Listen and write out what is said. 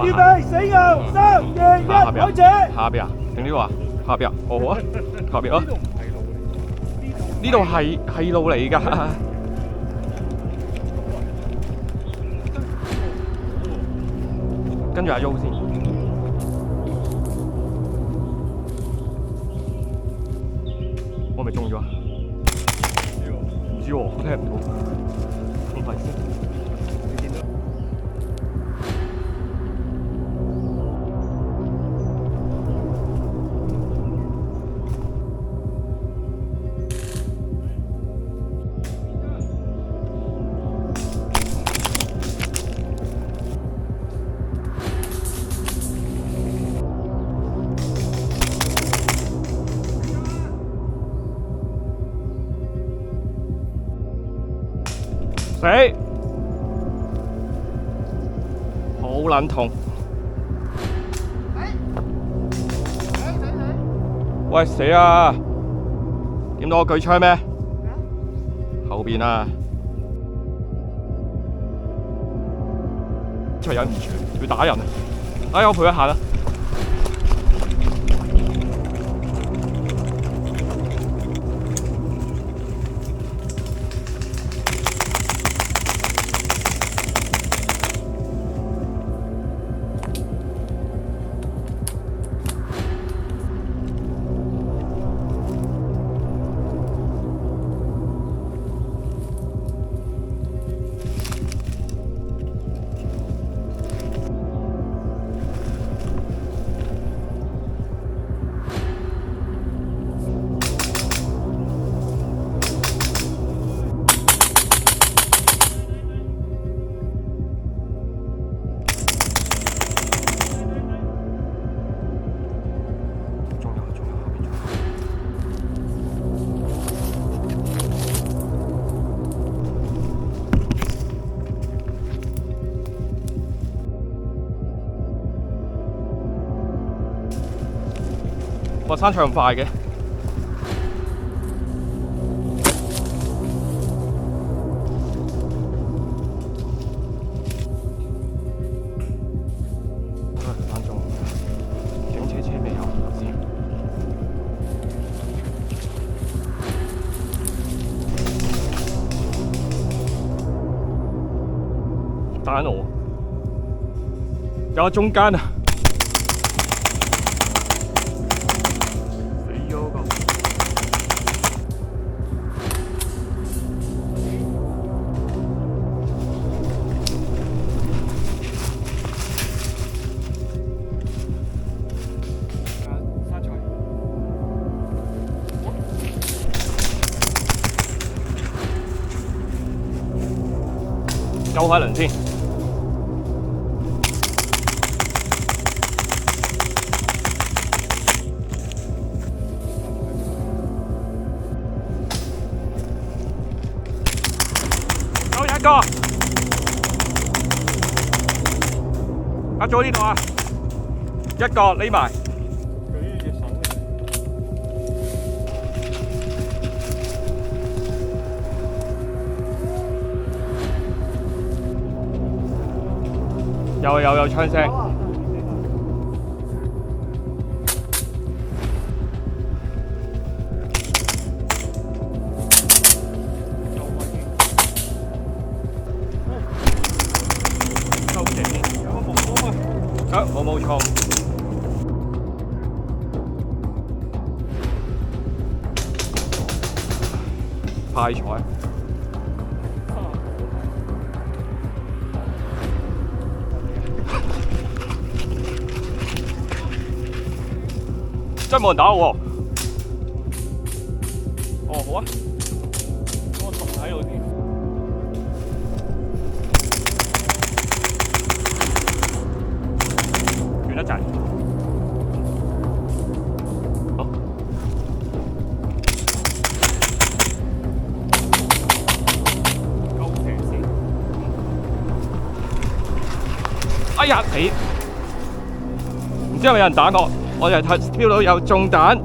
嘛？預備死牛，3、2、1，開始。下邊啊？定呢個啊？下邊啊？好啊，下邊啊？呢度係路嚟㗎。跟住阿 U 先。我咪中咗啊？唔知喎，我聽唔到。停埋先。死！好撚痛！喂，死啊！見到我舉槍咩？後邊啊！真係忍唔住，要打人啊！哎，我陪一下啦。哇！山場咁快嘅，眼中警車未有先。打緊我，有喺中間啊！救下人先。有一個，阿左呢度啊，一個匿埋。有槍聲，夠勁！有個木刀啊！啊，我冇錯。派彩。真冇人打我喎！哦，好啊，我同喺度先。遠一陣。好。高射先。哎呀，死！唔知係咪有人打我？我就係睇 feel 到有中彈。